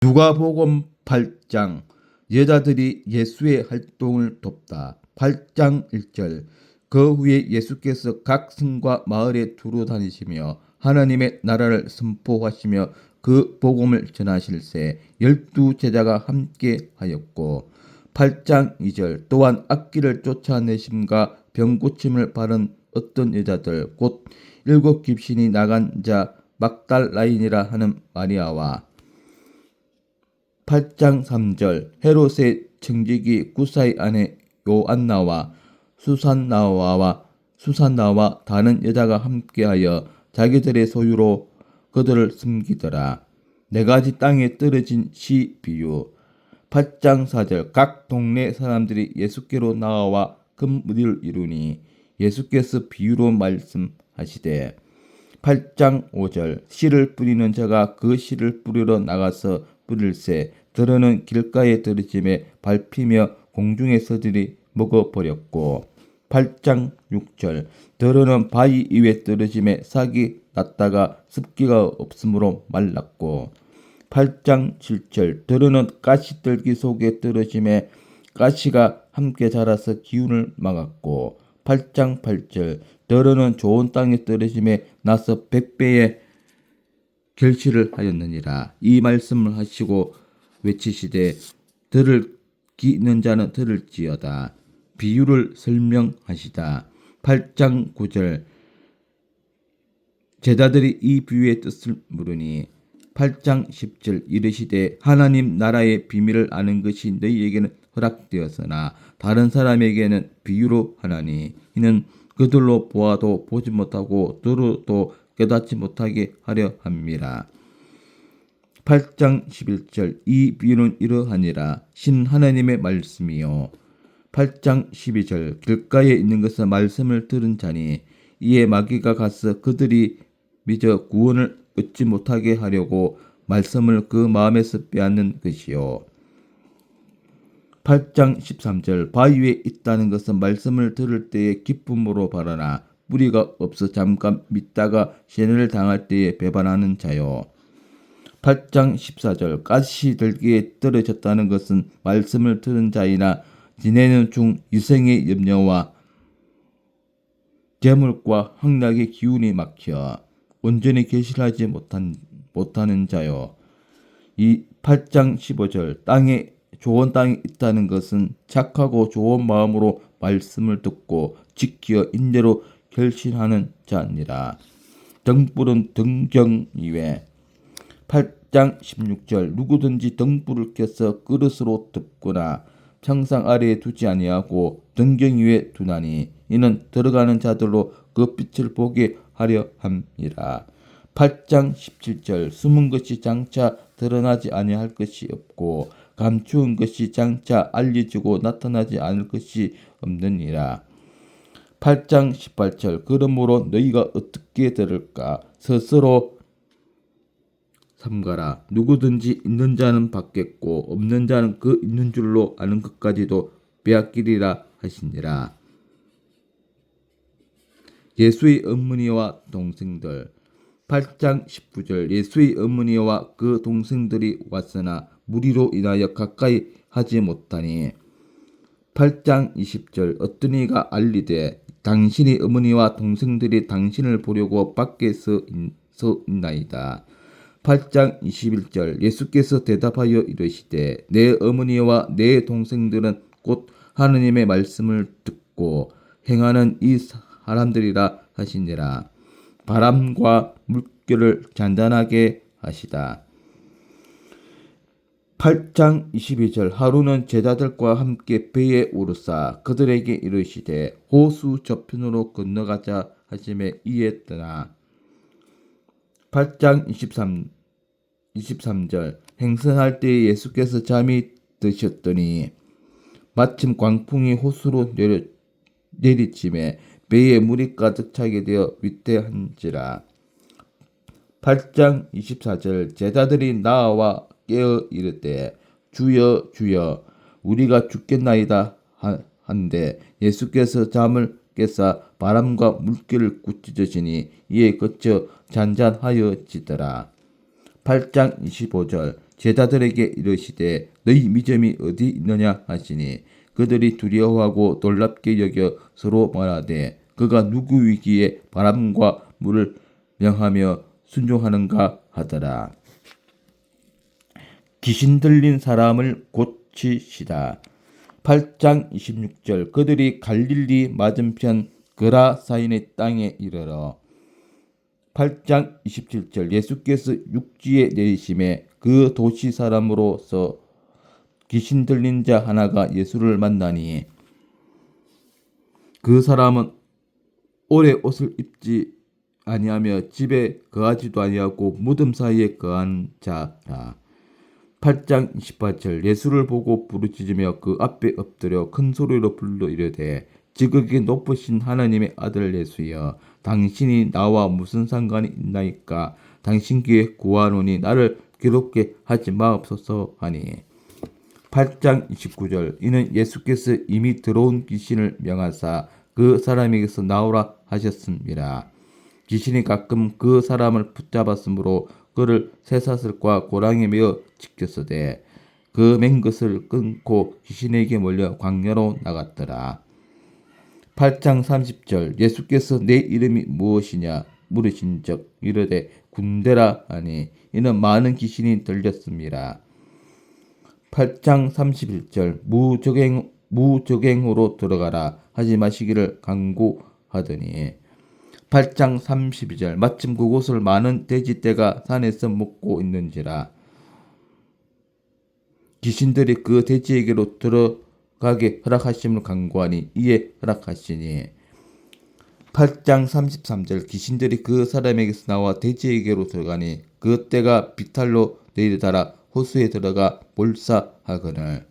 누가복음 8장. 여자들이 예수의 활동을 돕다. 8장 1절. 그 후에 예수께서 각 성과 마을에 두루 다니시며 하나님의 나라를 선포하시며 그 복음을 전하실세 12제자가 함께 하였고. 8장 2절. 또한 악기를 쫓아내심과 병고침을 받은 어떤 여자들 곧 7 귀신이 나간 자 막달라인이라 하는 마리아와 8장 3절. 헤롯의 청지기 구사의 아내 요안나와 수산나와 다른 여자가 함께하여 자기들의 소유로 그들을 숨기더라. 4가지 땅에 떨어진 시 비유. 8장 4절. 각 동네 사람들이 예수께로 나와 큰 무리를 이루니 예수께서 비유로 말씀하시되 8장 5절. 씨를 뿌리는 자가 그 씨를 뿌리러 나가서 뿌릴새 들어는 길가에 떨어짐에 밟히며 공중의 새들이 먹어버렸고. 8장 6절. 들어는 바위 위에 떨어짐에 싹이 났다가 습기가 없으므로 말랐고. 8장 7절. 들어는 가시떨기 속에 떨어짐에 가시가 함께 자라서 기운을 막았고. 8장 8절. 들어는 좋은 땅에 떨어짐에 나서 100배의 결실을 하였느니라. 이 말씀을 하시고 외치시되 들을 귀 있는 자는 들을지어다. 비유를 설명하시다. 8장 9절. 제자들이 이 비유의 뜻을 물으니 8장 10절. 이르시되 하나님 나라의 비밀을 아는 것이 너희에게는 허락되었으나 다른 사람에게는 비유로 하나니 이는 그들로 보아도 보지 못하고 들어도 깨닫지 못하게 하려 함이라. 8장 11절. 이 비유는 이러하니라. 신 하나님의 말씀이요. 8장 12절. 길가에 있는 것은 말씀을 들은 자니 이에 마귀가 가서 그들이 미저 구원을 얻지 못하게 하려고 말씀을 그 마음에서 빼앗는 것이요. 8장 13절. 바위 위에 있다는 것은 말씀을 들을 때에 기쁨으로 바라나 뿌리가 없어 잠깐 믿다가 세뇌를 당할 때에 배반하는 자요. 8장 14절. 가시들기에 떨어졌다는 것은 말씀을 들은 자이나 지내는 중 이생의 염려와 재물과 향락의 기운이 막혀 온전히 계실하지 못하는 자요. 이 8장 15절. 좋은 땅에 있다는 것은 착하고 좋은 마음으로 말씀을 듣고 지켜 인대로 결신하는 자니라. 등불은 등경 이외. 8장 16절. 누구든지 등불을 켜서 그릇으로 덮거나 창상 아래에 두지 아니하고 등경 위에 두나니 이는 들어가는 자들로 그 빛을 보게 하려 함이라. 8장 17절. 숨은 것이 장차 드러나지 아니할 것이 없고 감추은 것이 장차 알려지고 나타나지 않을 것이 없느니라. 8장 18절. 그러므로 너희가 어떻게 들을까 스스로 삼가라. 누구든지 있는 자는 받겠고 없는 자는 그 있는 줄로 아는 것까지도 빼앗기리라 하시니라. 예수의 어머니와 동생들. 8장 19절. 예수의 어머니와 그 동생들이 왔으나 무리로 인하여 가까이 하지 못하니. 8장 20절. 어떤 이가 알리되 당신의 어머니와 동생들이 당신을 보려고 밖에 서 있나이다. 8장 21절. 예수께서 대답하여 이르시되 내 어머니와 내 동생들은 곧 하느님의 말씀을 듣고 행하는 이 사람들이라 하시니라. 바람과 물결을 잔잔하게 하시다. 8장 22절. 하루는 제자들과 함께 배에 오르사 그들에게 이르시되 호수 저편으로 건너가자 하심에 이에 떠나. 8장 23절. 행선할 때에 예수께서 잠이 드셨더니 마침 광풍이 호수로 내리침에 배에 물이 가득 차게 되어 위태한지라. 8장 24절. 제자들이 나와 깨어 이르되 주여 주여 우리가 죽겠나이다 한데 예수께서 잠을 깨사 바람과 물결을 꾸짖으시니 이에 그쳐 잔잔하여지더라. 8장 25절. 제자들에게 이르시되 너희 믿음이 어디 있느냐 하시니 그들이 두려워하고 놀랍게 여겨 서로 말하되 그가 누구이기에 바람과 물을 명하며 순종하는가 하더라. 귀신 들린 사람을 고치시다. 8장 26절 그들이 갈릴리 맞은편 그라사인의 땅에 이르러 8장 27절 예수께서 육지에 내리심에 그 도시 사람으로서 귀신 들린 자 하나가 예수를 만나니 그 사람은 오래 옷을 입지 아니하며 집에 거하지도 아니하고 무덤 사이에 거한 자라. 8장 28절 예수를 보고 부르짖으며 그 앞에 엎드려 큰 소리로 불러 이르되 지극히 높으신 하나님의 아들 예수여 당신이 나와 무슨 상관이 있나이까 당신께 구하노니 나를 괴롭게 하지 마옵소서 하니 8장 29절 이는 예수께서 이미 들어온 귀신을 명하사 그 사람에게서 나오라 하셨습니다. 귀신이 가끔 그 사람을 붙잡았으므로 그를 쇠사슬과 고랑에 메어 지켰으되 그 맨 것을 끊고 귀신에게 몰려 광야로 나갔더라. 8장 30절 예수께서 내 이름이 무엇이냐 물으신즉 이르되 군대라 하니 이는 많은 귀신이 들렸습니다. 8장 31절 무적행으로 들어가라 하지 마시기를 강구하더니 8장 32절 마침 그곳을 많은 돼지떼가 산에서 먹고 있는지라 귀신들이 그 돼지에게로 들어가게 허락하심을 간구하니 이에 허락하시니 8장 33절 귀신들이 그 사람에게서 나와 돼지에게로 들어가니 그 떼가 비탈로 내리달아 호수에 들어가 몰사하거늘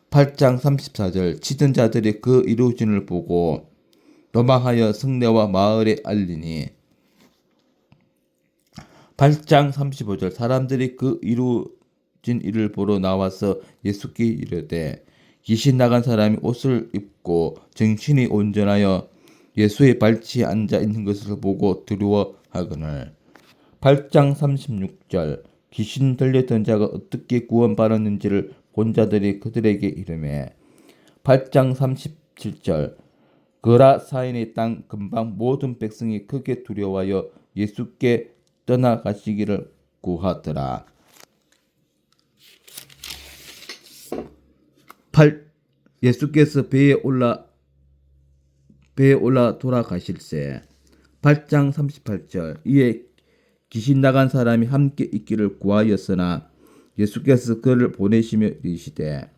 8장 34절 치던 자들이 그 이루어짐을 보고 도망하여 성내와 마을에 알리니 8장 35절 사람들이 그 이루어진 일을 보러 나와서 예수께 이르되 귀신 나간 사람이 옷을 입고 정신이 온전하여 예수의 발치에 앉아 있는 것을 보고 두려워하거늘 8장 36절 귀신 들렸던 자가 어떻게 구원받았는지를 본 자들이 그들에게 이르매 8장 37절 그라사인의 땅 근방 모든 백성이 크게 두려워하여 예수께 떠나가시기를 구하더라. 8. 예수께서 배에 올라 돌아가실세 8장 38절 이에 귀신 나간 사람이 함께 있기를 구하였으나 예수께서 그를 보내시며 이르시되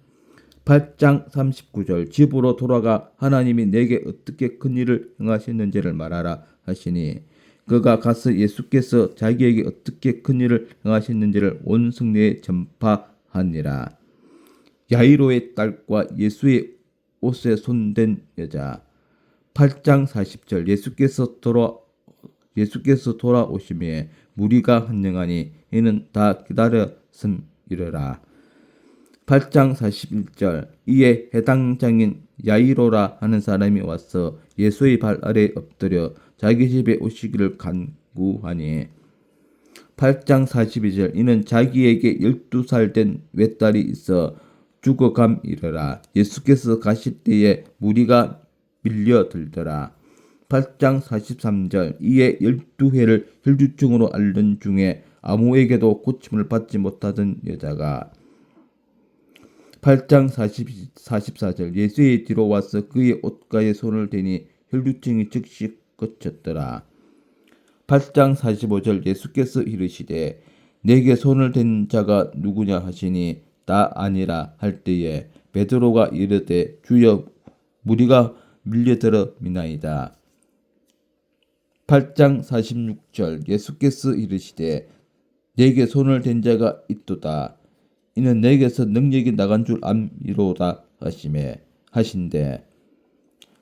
8장 39절 집으로 돌아가 하나님이 내게 어떻게 큰 일을 행하셨는지를 말하라 하시니 그가 가서 예수께서 자기에게 어떻게 큰 일을 행하셨는지를 온 성내에 전파하니라. 야이로의 딸과 예수의 옷에 손댄 여자 8장 40절 예수께서 돌아오심에 무리가 환영하니 이는 다 기다렸음이러라. 8장 41절 이에 해당 장인 야이로라 하는 사람이 와서 예수의 발 아래 엎드려 자기 집에 오시기를 간구하니 8장 42절 이는 자기에게 12살 된 외딸이 있어 죽어감이러라. 예수께서 가실 때에 무리가 밀려들더라. 8장 43절 이에 12회를 혈류증으로 앓는 중에 아무에게도 고침을 받지 못하던 여자가 8장 44절 예수의 뒤로 와서 그의 옷가에 손을 대니 혈류증이 즉시 그쳤더라. 8장 45절 예수께서 이르시되 내게 손을 댄 자가 누구냐 하시니 나 아니라 할 때에 베드로가 이르되 주여 무리가 밀려들어 미나이다. 8장 46절 예수께서 이르시되 내게 손을 댄 자가 있도다. 이는 내게서 능력이 나간 줄 암이로다 하신대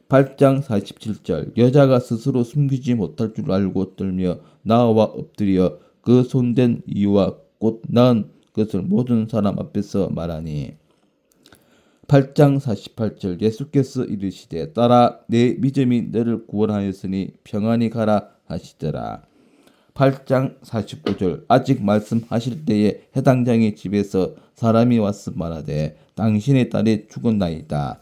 8장 47절 여자가 스스로 숨기지 못할 줄 알고 떨며 나와 엎드려 그 손댄 이유와 곧 나은 것을 모든 사람 앞에서 말하니 8장 48절 예수께서 이르시되 딸아 내 믿음이 너를 구원하였으니 평안히 가라 하시더라. 8장 49절 아직 말씀하실 때에 해당장의 집에서 사람이 와서 말하되 당신의 딸이 죽었나이다.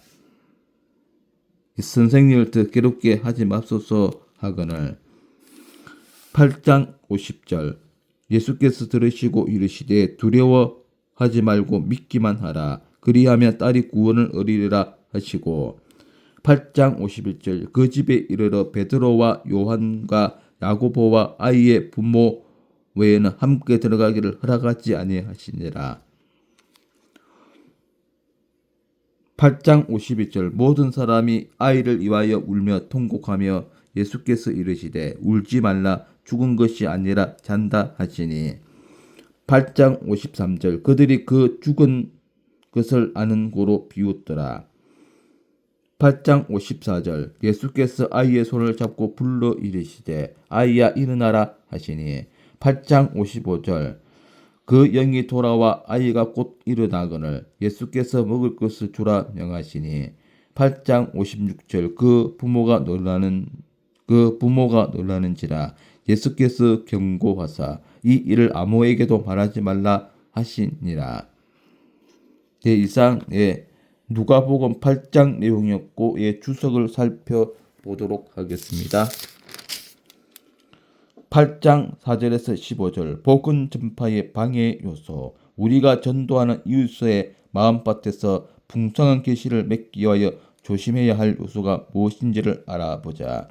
선생님을 더 괴롭게 하지 맙소서 하거늘. 8장 50절 예수께서 들으시고 이르시되 두려워하지 말고 믿기만 하라. 그리하면 딸이 구원을 얻으리라 하시고 8장 51절 그 집에 이르러 베드로와 요한과 야고보와 아이의 부모 외에는 함께 들어가기를 허락하지 아니하시니라. 8장 52절 모든 사람이 아이를 위하여 울며 통곡하며 예수께서 이르시되 울지 말라 죽은 것이 아니라 잔다 하시니 8장 53절 그들이 그 죽은 것을 아는 고로 비웃더라. 8장 54절 예수께서 아이의 손을 잡고 불러 이르시되 아이야 일어나라 하시니 8장 55절 그 영이 돌아와 아이가 곧 일어나거늘 예수께서 먹을 것을 주라 명하시니 8장 56절 그 부모가 놀라는지라 예수께서 경고하사 이 일을 아무에게도 말하지 말라 하시니라. 이상 누가복음 8장 내용이었고 주석을 살펴보도록 하겠습니다. 8장 4절에서 15절 복음 전파의 방해 요소 우리가 전도하는 이웃의 마음밭에서 풍성한 계시를 맺기 위하여 조심해야 할 요소가 무엇인지를 알아보자.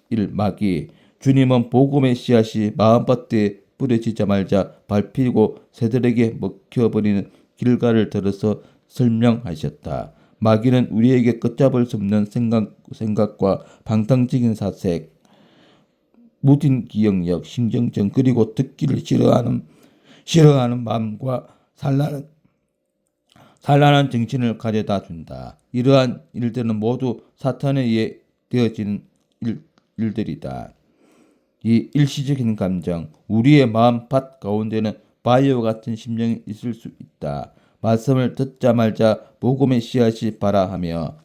1. 마귀 주님은 복음의 씨앗이 마음밭에 뿌려지자마자 밟히고 새들에게 먹혀버리는 길가를 들어서 설명하셨다. 마귀는 우리에게 걷잡을 수 없는 생각과 방탕적인 사색, 무딘 기억력, 신경전 그리고 듣기를 싫어하는 마음과 산란한 정신을 가져다 준다. 이러한 일들은 모두 사탄에 의해 되어지는 일들이다. 이 일시적인 감정, 우리의 마음밭 가운데는 바위와 같은 심령이 있을 수 있다. 말씀을 듣자마자 복음의 씨앗이 발아하며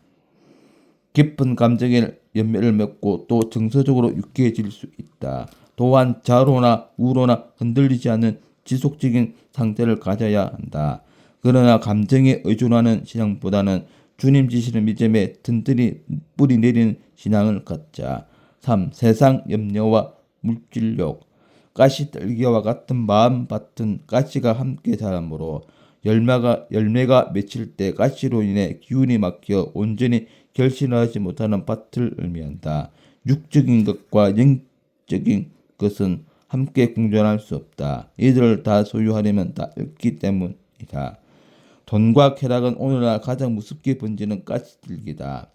깊은 감정에 열매를 맺고 또 정서적으로 유쾌해질 수 있다. 또한 좌로나 우로나 흔들리지 않는 지속적인 상태를 가져야 한다. 그러나 감정에 의존하는 신앙보다는 주님 지시는 믿음에 든든히 뿌리 내리는 신앙을 갖자. 3. 세상 염려와 물질욕 가시떨기와 같은 마음밭은 가시가 함께 자라므로 열매가 맺힐 때 가시로 인해 기운이 막혀 온전히 결신하지 못하는 밭을 의미한다. 육적인 것과 영적인 것은 함께 공존할 수 없다. 이들을 다 소유하려면 다 잃기 때문이다. 돈과 쾌락은 오늘날 가장 무섭게 번지는 가시들기다.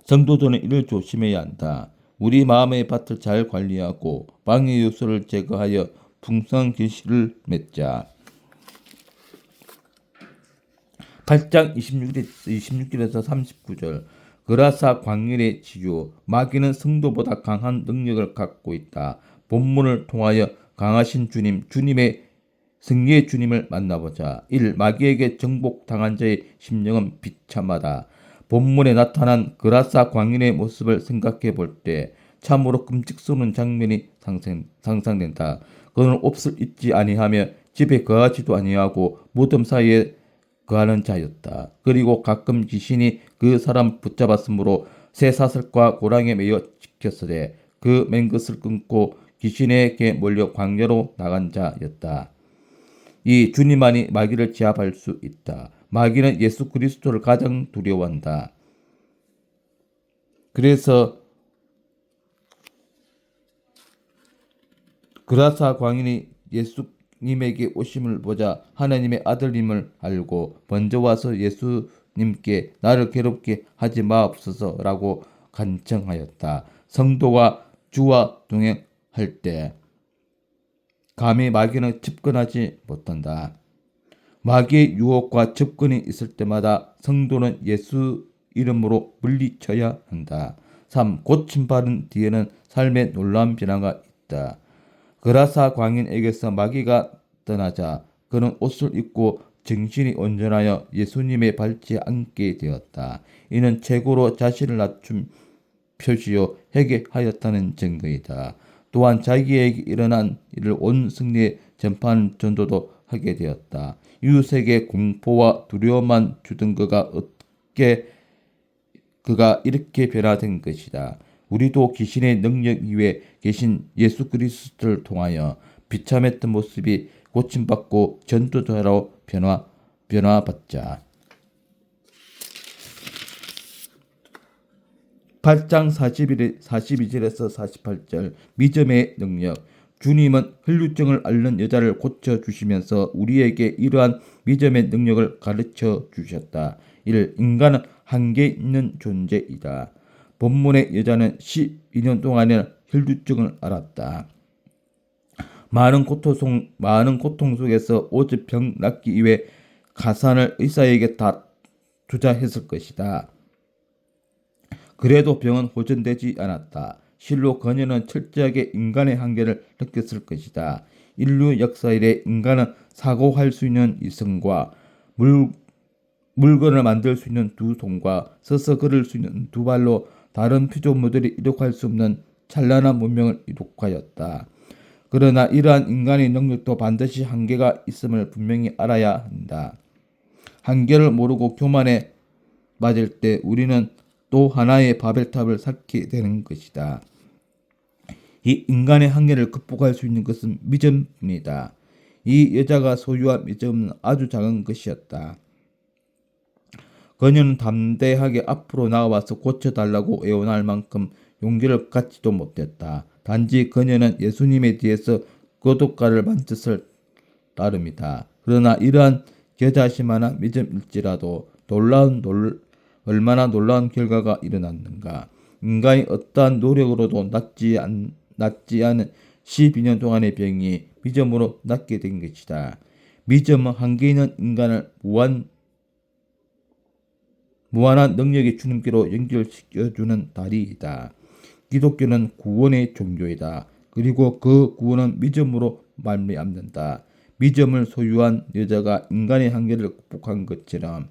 성도들은 이를 조심해야 한다. 우리 마음의 밭을 잘 관리하고 방해 요소를 제거하여 풍성한 결실을 맺자. 8장 26절에서 39절 그라사 광일의 치유 마귀는 성도보다 강한 능력을 갖고 있다. 본문을 통하여 강하신 주님의 승리의 주님을 만나보자. 1. 마귀에게 정복당한 자의 심령은 비참하다. 본문에 나타난 그라사 광인의 모습을 생각해 볼 때 참으로 끔찍스러운 장면이 상상된다. 그는 옷을 입지 아니하며 집에 거하지도 아니하고 무덤 사이에 거하는 자였다. 그리고 가끔 귀신이 그 사람을 붙잡았으므로 쇠사슬과 고랑에 매여 지켰으되 그 맨 것을 끊고 귀신에게 몰려 광야로 나간 자였다. 이 주님만이 마귀를 제압할 수 있다. 마귀는 예수 그리스도를 가장 두려워한다. 그래서 그라사 광인이 예수님에게 오심을 보자 하나님의 아들님을 알고 먼저 와서 예수님께 나를 괴롭게 하지 마옵소서라고 간청하였다. 성도가 주와 동행할 때 감히 마귀는 접근하지 못한다. 마귀의 유혹과 접근이 있을 때마다 성도는 예수 이름으로 물리쳐야 한다. 3. 고침받은 뒤에는 삶의 놀라운 변화가 있다. 그라사 광인에게서 마귀가 떠나자 그는 옷을 입고 정신이 온전하여 예수님의 발치에 앉게 되었다. 이는 최고로 자신을 낮춘 표시요 회개하였다는 증거이다. 또한 자기에게 일어난 일을 온 승리에 전파하는 전도도 하게 되었다. 이웃에게 공포와 두려움만 주던 그가 이렇게 변화된 것이다. 우리도 귀신의 능력 위에 계신 예수 그리스도를 통하여 비참했던 모습이 고침받고 전도자로 변화받자. 8장 42절에서 48절 믿음의 능력. 주님은 혈루증을 앓는 여자를 고쳐주시면서 우리에게 이러한 믿음의 능력을 가르쳐 주셨다. 1. 인간은 한계 있는 존재이다. 본문의 여자는 12년 동안의 혈루증을 앓았다. 많은 고통 속에서 오직 병 낫기 위해 가산을 의사에게 다 투자했을 것이다. 그래도 병은 호전되지 않았다. 실로 그녀는 철저하게 인간의 한계를 느꼈을 것이다. 인류 역사 이래 인간은 사고할 수 있는 이성과 물건을 만들 수 있는 두 손과 서서 걸을 수 있는 두 발로 다른 피조물들이 이룩할 수 없는 찬란한 문명을 이룩하였다. 그러나 이러한 인간의 능력도 반드시 한계가 있음을 분명히 알아야 한다. 한계를 모르고 교만에 맞을 때 우리는 또 하나의 바벨탑을 쌓게 되는 것이다. 이 인간의 한계를 극복할 수 있는 것은 믿음입니다. 이 여자가 소유한 믿음은 아주 작은 것이었다. 그녀는 담대하게 앞으로 나와서 고쳐달라고 애원할 만큼 용기를 갖지도 못했다. 단지 그녀는 예수님에 대해서 거독가를 만졌을 따름이다. 그러나 이러한 겨자씨만한 믿음일지라도 얼마나 놀라운 결과가 일어났는가. 인간이 어떠한 노력으로도 낫지 않은 12년 동안의 병이 믿음으로 낫게 된 것이다. 믿음은 한계 있는 인간을 무한한 능력의 주님께로 연결시켜주는 다리이다. 기독교는 구원의 종교이다. 그리고 그 구원은 믿음으로 말미암는다. 믿음을 소유한 여자가 인간의 한계를 극복한 것처럼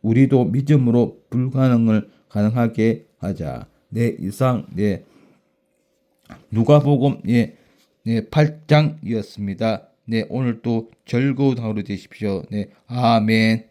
우리도 믿음으로 불가능을 가능하게 하자. 이상 누가복음 8장이었습니다. 오늘도 즐거운 하루 되십시오. 아멘.